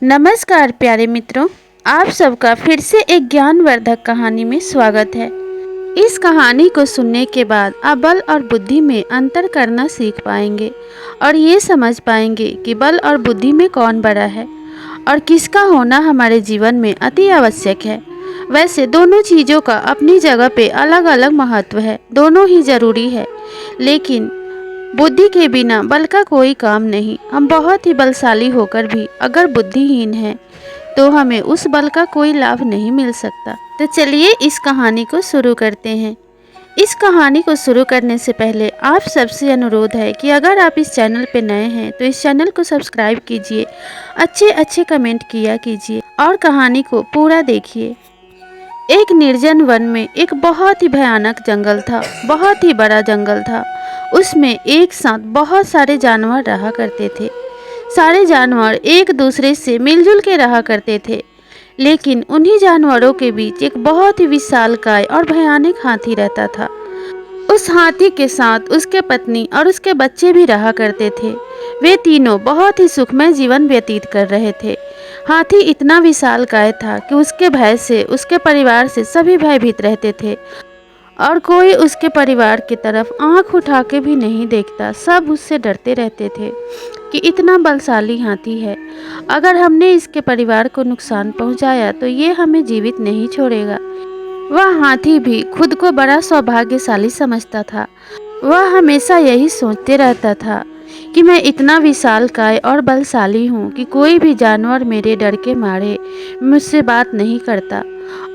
नमस्कार प्यारे मित्रों, आप सबका फिर से एक ज्ञानवर्धक कहानी में स्वागत है। इस कहानी को सुनने के बाद आप बल और बुद्धि में अंतर करना सीख पाएंगे और ये समझ पाएंगे कि बल और बुद्धि में कौन बड़ा है और किसका होना हमारे जीवन में अति आवश्यक है। वैसे दोनों चीज़ों का अपनी जगह पे अलग अलग महत्व है, दोनों ही ज़रूरी है, लेकिन बुद्धि के बिना बल का कोई काम नहीं। हम बहुत ही बलशाली होकर भी अगर बुद्धिहीन हैं तो हमें उस बल का कोई लाभ नहीं मिल सकता। तो चलिए इस कहानी को शुरू करते हैं। इस कहानी को शुरू करने से पहले आप सबसे अनुरोध है कि अगर आप इस चैनल पे नए हैं तो इस चैनल को सब्सक्राइब कीजिए, अच्छे अच्छे कमेंट किया कीजिए और कहानी को पूरा देखिए। एक निर्जन वन में एक बहुत ही भयानक जंगल था, बहुत ही बड़ा जंगल था। उसमें एक साथ बहुत सारे जानवर रहा करते थे। सारे जानवर एक दूसरे से मिलजुल के रहा करते थे, लेकिन उन्हीं जानवरों के बीच एक बहुत ही विशालकाय और भयानक हाथी रहता था। उस हाथी के साथ उसके पत्नी और उसके बच्चे भी रहा करते थे। वे तीनों बहुत ही सुखमय जीवन व्यतीत कर रहे थे। हाथी इतना विशालकाय था कि उसके भय से उसके परिवार से सभी भयभीत रहते थे और कोई उसके परिवार की तरफ आंख उठा के भी नहीं देखता। सब उससे डरते रहते थे कि इतना बलशाली हाथी है, अगर हमने इसके परिवार को नुकसान पहुंचाया तो ये हमें जीवित नहीं छोड़ेगा। वह हाथी भी खुद को बड़ा सौभाग्यशाली समझता था। वह हमेशा यही सोचते रहता था कि मैं इतना विशालकाय और बलशाली हूँ कि कोई भी जानवर मेरे डर के मारे मुझसे बात नहीं करता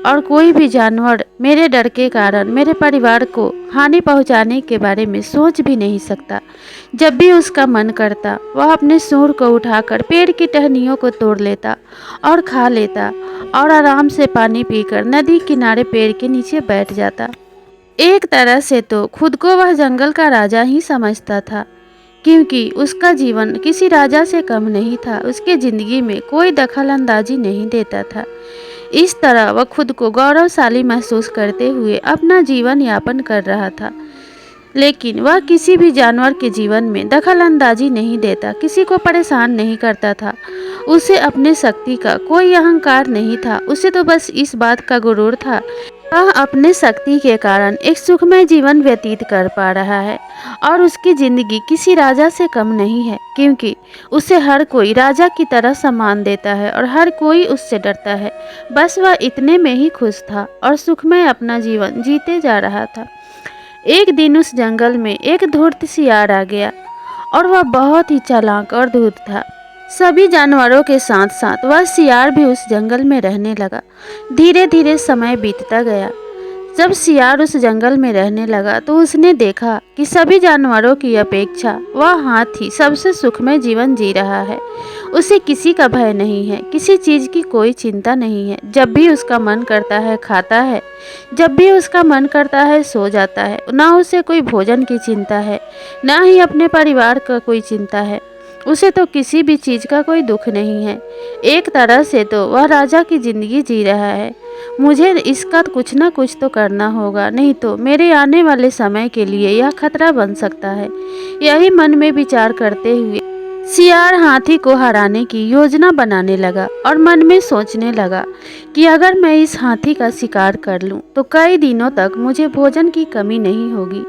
और कोई भी जानवर मेरे डर के कारण मेरे परिवार को हानि पहुंचाने के बारे में सोच भी नहीं सकता। जब भी उसका मन करता वह अपने सूंड को उठाकर पेड़ की टहनियों को तोड़ लेता और खा लेता और आराम से पानी पीकर नदी किनारे पेड़ के नीचे बैठ जाता। एक तरह से तो खुद को वह जंगल का राजा ही समझता था, क्योंकि उसका जीवन किसी राजा से कम नहीं था। उसके जिंदगी में कोई दखल अंदाजी नहीं देता था। इस तरह वह खुद को गौरवशाली महसूस करते हुए अपना जीवन यापन कर रहा था। लेकिन वह किसी भी जानवर के जीवन में दखल अंदाजी नहीं देता, किसी को परेशान नहीं करता था। उसे अपने शक्ति का कोई अहंकार नहीं था। उसे तो बस इस बात का गुरूर था वह अपने शक्ति के कारण एक सुखमय जीवन व्यतीत कर पा रहा है और उसकी जिंदगी किसी राजा से कम नहीं है, क्योंकि उसे हर कोई राजा की तरह सम्मान देता है और हर कोई उससे डरता है। बस वह इतने में ही खुश था और सुखमय अपना जीवन जीते जा रहा था। एक दिन उस जंगल में एक धूर्त सियार आ गया और वह बहुत ही चालाक और धूर्त था। सभी जानवरों के साथ साथ वह सियार भी उस जंगल में रहने लगा। धीरे धीरे समय बीतता गया। जब सियार उस जंगल में रहने लगा तो उसने देखा कि सभी जानवरों की अपेक्षा वह हाथी सबसे सुखमय जीवन जी रहा है। उसे किसी का भय नहीं है, किसी चीज़ की कोई चिंता नहीं है। जब भी उसका मन करता है खाता है, जब भी उसका मन करता है सो जाता है। ना उसे कोई भोजन की चिंता है, ना ही अपने परिवार का कोई चिंता है। उसे तो किसी भी चीज़ का कोई दुख नहीं है। एक तरह से तो वह राजा की ज़िंदगी जी रहा है। मुझे इसका कुछ ना कुछ तो करना होगा, नहीं तो मेरे आने वाले समय के लिए यह खतरा बन सकता है। यही मन में विचार करते हुए सियार हाथी को हराने की योजना बनाने लगा और मन में सोचने लगा कि अगर मैं इस हाथी का शिकार कर लूं तो कई दिनों तक मुझे भोजन की कमी नहीं होगी,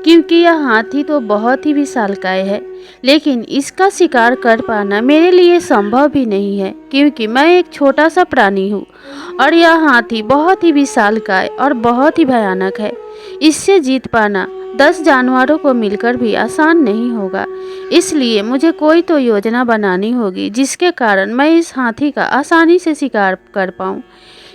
क्योंकि यह हाथी तो बहुत ही विशालकाय है। लेकिन इसका शिकार कर पाना मेरे लिए संभव भी नहीं है, क्योंकि मैं एक छोटा सा प्राणी हूँ और यह हाथी बहुत ही विशालकाय और बहुत ही भयानक है। इससे जीत पाना 10 जानवरों को मिलकर भी आसान नहीं होगा। इसलिए मुझे कोई तो योजना बनानी होगी जिसके कारण मैं इस हाथी का आसानी से शिकार कर पाऊँ।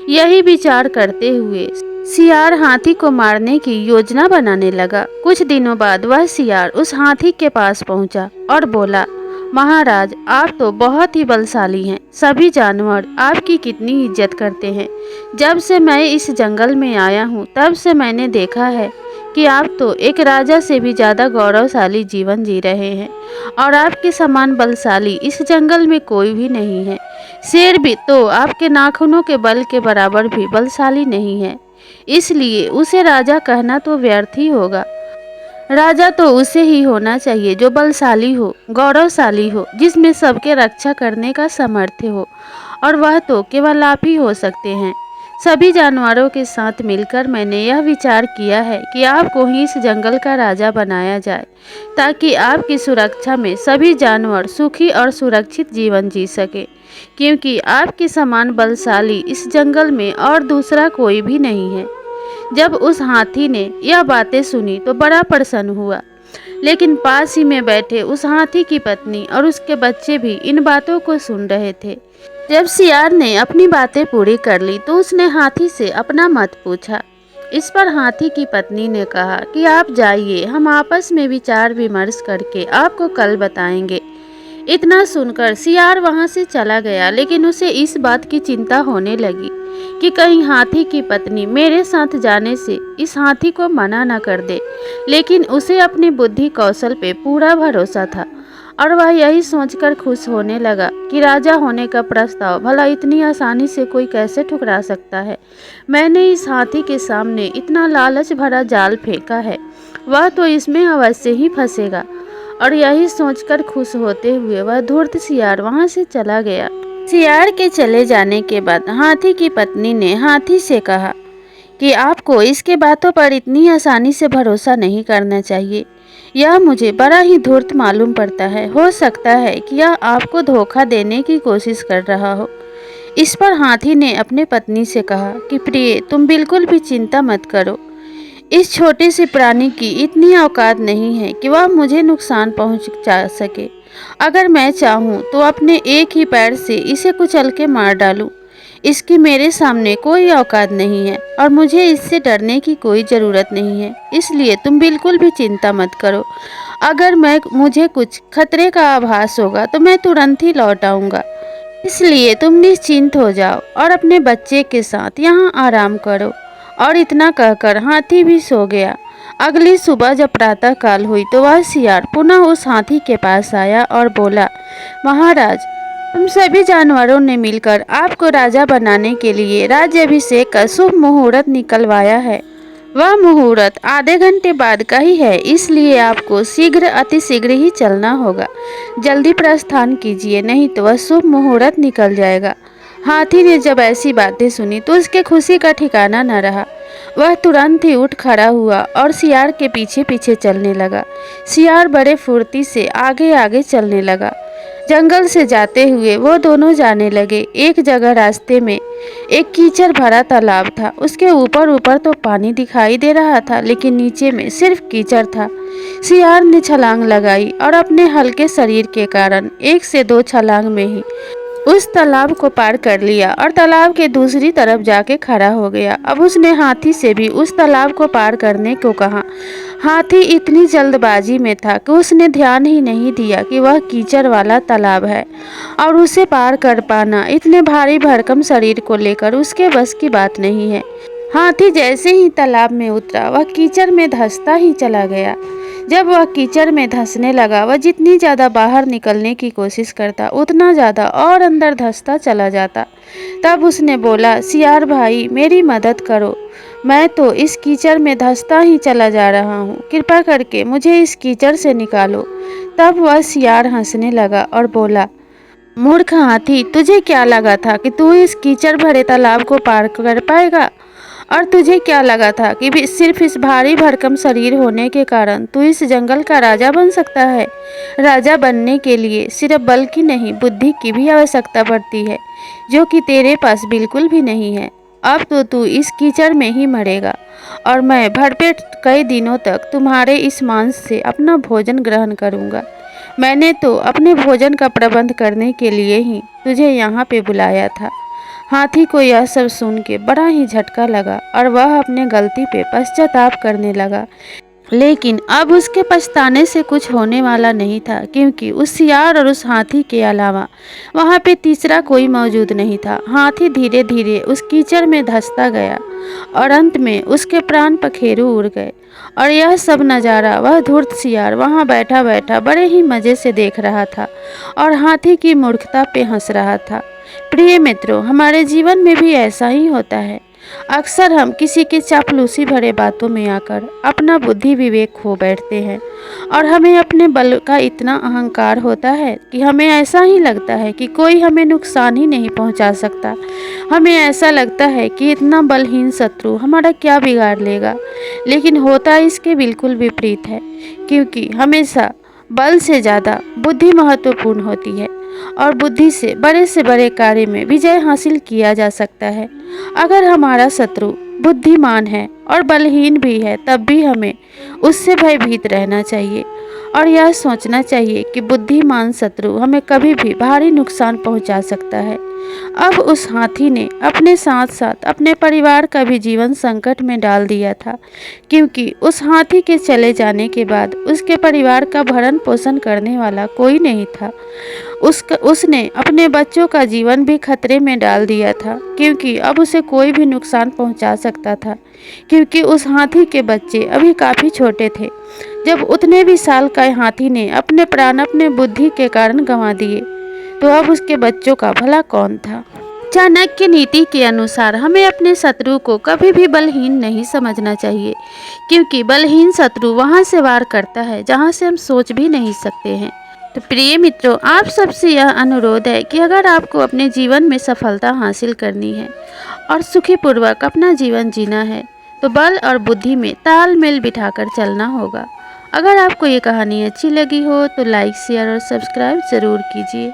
यही विचार करते हुए सियार हाथी को मारने की योजना बनाने लगा। कुछ दिनों बाद वह सियार उस हाथी के पास पहुंचा और बोला, महाराज, आप तो बहुत ही बलशाली हैं। सभी जानवर आपकी कितनी इज्जत करते हैं। जब से मैं इस जंगल में आया हूँ तब से मैंने देखा है कि आप तो एक राजा से भी ज़्यादा गौरवशाली जीवन जी रहे हैं और आपके समान बलशाली इस जंगल में कोई भी नहीं है। शेर भी तो आपके नाखूनों के बल के बराबर भी बलशाली नहीं है, इसलिए उसे राजा कहना तो व्यर्थ ही होगा। राजा तो उसे ही होना चाहिए जो बलशाली हो, गौरवशाली हो, जिसमें सबके रक्षा करने का सामर्थ्य हो, और वह तो केवल आप ही हो सकते हैं। सभी जानवरों के साथ मिलकर मैंने यह विचार किया है कि आपको ही इस जंगल का राजा बनाया जाए, ताकि आपकी सुरक्षा में सभी जानवर सुखी और सुरक्षित जीवन जी सके, क्योंकि आपके समान बलशाली इस जंगल में और दूसरा कोई भी नहीं है। जब उस हाथी ने यह बातें सुनी तो बड़ा प्रसन्न हुआ, लेकिन पास ही में बैठे उस हाथी की पत्नी और उसके बच्चे भी इन बातों को सुन रहे थे। जब सियार ने अपनी बातें पूरी कर ली तो उसने हाथी से अपना मत पूछा। इस पर हाथी की पत्नी ने कहा कि आप जाइए, हम आपस में विचार विमर्श करके आपको कल बताएंगे। इतना सुनकर सियार वहां से चला गया, लेकिन उसे इस बात की चिंता होने लगी कि कहीं हाथी की पत्नी मेरे साथ जाने से इस हाथी को मना न कर दे। लेकिन उसे अपनी बुद्धि कौशल पे पूरा भरोसा था और वह यही सोचकर खुश होने लगा कि राजा होने का प्रस्ताव भला इतनी आसानी से कोई कैसे ठुकरा सकता है। मैंने इस हाथी के सामने इतना लालच भरा जाल फेंका है, वह तो इसमें अवश्य ही फंसेगा। और यही सोचकर खुश होते हुए वह धूर्त सियार वहां से चला गया। सियार के चले जाने के बाद हाथी की पत्नी ने हाथी से कहा कि आपको इसके बातों पर इतनी आसानी से भरोसा नहीं करना चाहिए। यह मुझे बड़ा ही धूर्त मालूम पड़ता है। हो सकता है कि यह आपको धोखा देने की कोशिश कर रहा हो। इस पर हाथी ने अपने पत्नी से कहा कि प्रिय, तुम बिल्कुल भी चिंता मत करो। इस छोटे से प्राणी की इतनी औकात नहीं है कि वह मुझे नुकसान पहुंचा सके। अगर मैं चाहूं तो अपने एक ही पैर से इसे कुचल के मार डालूं। इसकी मेरे सामने कोई औकात नहीं है और मुझे इससे डरने की कोई ज़रूरत नहीं है। इसलिए तुम बिल्कुल भी चिंता मत करो। अगर मुझे कुछ खतरे का आभास होगा तो मैं तुरंत ही लौट आऊँगा। इसलिए तुम निश्चिंत हो जाओ और अपने बच्चे के साथ यहाँ आराम करो। और इतना कहकर हाथी भी सो गया। अगली सुबह जब प्रातः काल हुई तो वह सियार पुनः उस हाथी के पास आया और बोला, महाराज, हम सभी जानवरों ने मिलकर आपको राजा बनाने के लिए राज्याभिषेक का शुभ मुहूर्त निकलवाया है। वह मुहूर्त आधे घंटे बाद का ही है, इसलिए आपको अतिशीघ्र ही चलना होगा। जल्दी प्रस्थान कीजिए, नहीं तो वह शुभ मुहूर्त निकल जाएगा। हाथी ने जब ऐसी बातें सुनी तो उसके खुशी का ठिकाना न रहा। वह तुरंत ही उठ खड़ा हुआ और सियार के पीछे पीछे चलने लगा। सियार बड़े फुर्ती से आगे आगे चलने लगा। जंगल से जाते हुए वो दोनों जाने लगे। एक जगह रास्ते में एक कीचड़ भरा तालाब था। उसके ऊपर ऊपर तो पानी दिखाई दे रहा था, लेकिन नीचे में सिर्फ कीचड़ था। सियार ने छलांग लगाई और अपने हल्के शरीर के कारण 1 से 2 छलांग में ही उस तालाब को पार कर लिया और तालाब के दूसरी तरफ जाके खड़ा हो गया। अब उसने हाथी से भी उस तालाब को पार करने को कहा। हाथी इतनी जल्दबाजी में था कि उसने ध्यान ही नहीं दिया कि वह कीचड़ वाला तालाब है और उसे पार कर पाना इतने भारी भरकम शरीर को लेकर उसके बस की बात नहीं है। हाथी जैसे ही तालाब में उतरा वह कीचड़ में धंसता ही चला गया। जब वह कीचड़ में धंसने लगा, वह जितनी ज़्यादा बाहर निकलने की कोशिश करता उतना ज़्यादा और अंदर धंसता चला जाता। तब उसने बोला, सियार भाई, मेरी मदद करो, मैं तो इस कीचड़ में धंसता ही चला जा रहा हूँ, कृपा करके मुझे इस कीचड़ से निकालो। तब वह सियार हंसने लगा और बोला, मूर्ख हाथी, तुझे क्या लगा था कि तू इस कीचड़ भरे तालाब को पार कर पाएगा? और तुझे क्या लगा था कि सिर्फ इस भारी भरकम शरीर होने के कारण तू इस जंगल का राजा बन सकता है? राजा बनने के लिए सिर्फ बल की नहीं, बुद्धि की भी आवश्यकता पड़ती है, जो कि तेरे पास बिल्कुल भी नहीं है। अब तो तू इस कीचड़ में ही मरेगा और मैं भरपेट कई दिनों तक तुम्हारे इस मांस से अपना भोजन ग्रहण करूँगा। मैंने तो अपने भोजन का प्रबंध करने के लिए ही तुझे यहाँ पे बुलाया था। हाथी को यह सब सुन के बड़ा ही झटका लगा और वह अपने गलती पे पश्चाताप करने लगा। लेकिन अब उसके पछताने से कुछ होने वाला नहीं था, क्योंकि उस सियार और उस हाथी के अलावा वहाँ पे तीसरा कोई मौजूद नहीं था। हाथी धीरे धीरे उस कीचड़ में धंसता गया और अंत में उसके प्राण पखेरु उड़ गए। और यह सब नज़ारा वह धूर्त सियार वहाँ बैठा बैठा बड़े ही मज़े से देख रहा था और हाथी की मूर्खता पे हंस रहा था। प्रिय मित्रों, हमारे जीवन में भी ऐसा ही होता है। अक्सर हम किसी के चापलूसी भरे बातों में आकर अपना बुद्धि विवेक खो बैठते हैं और हमें अपने बल का इतना अहंकार होता है कि हमें ऐसा ही लगता है कि कोई हमें नुकसान ही नहीं पहुंचा सकता। हमें ऐसा लगता है कि इतना बलहीन शत्रु हमारा क्या बिगाड़ लेगा, लेकिन होता इसके बिल्कुल विपरीत है, क्योंकि हमेशा बल से ज़्यादा बुद्धि महत्वपूर्ण होती है और बुद्धि से बड़े कार्य में विजय हासिल किया जा सकता है। अगर हमारा शत्रु बुद्धिमान है और बलहीन भी है, तब भी हमें उससे भयभीत रहना चाहिए और यह सोचना चाहिए कि बुद्धिमान शत्रु हमें कभी भी भारी नुकसान पहुंचा सकता है। अब उस हाथी ने अपने साथ साथ अपने परिवार का भी जीवन संकट में डाल दिया था, क्योंकि उस हाथी के चले जाने के बाद उसके परिवार का भरण पोषण करने वाला कोई नहीं था। उसने अपने बच्चों का जीवन भी खतरे में डाल दिया था, क्योंकि अब उसे कोई भी नुकसान पहुंचा सकता था, क्योंकि उस हाथी के बच्चे अभी काफ़ी छोटे थे। जब उतने भी साल का हाथी ने अपने प्राण अपने बुद्धि के कारण गंवा दिए, तो अब उसके बच्चों का भला कौन था। चाणक्य नीति के अनुसार हमें अपने शत्रु को कभी भी बलहीन नहीं समझना चाहिए, क्योंकि बलहीन शत्रु वहां से वार करता है जहां से हम सोच भी नहीं सकते हैं। तो प्रिय मित्रों, आप सबसे यह अनुरोध है कि अगर आपको अपने जीवन में सफलता हासिल करनी है और सुखीपूर्वक अपना जीवन जीना है, तो बल और बुद्धि में तालमेल बिठाकर चलना होगा। अगर आपको ये कहानी अच्छी लगी हो तो लाइक, शेयर और सब्सक्राइब ज़रूर कीजिए।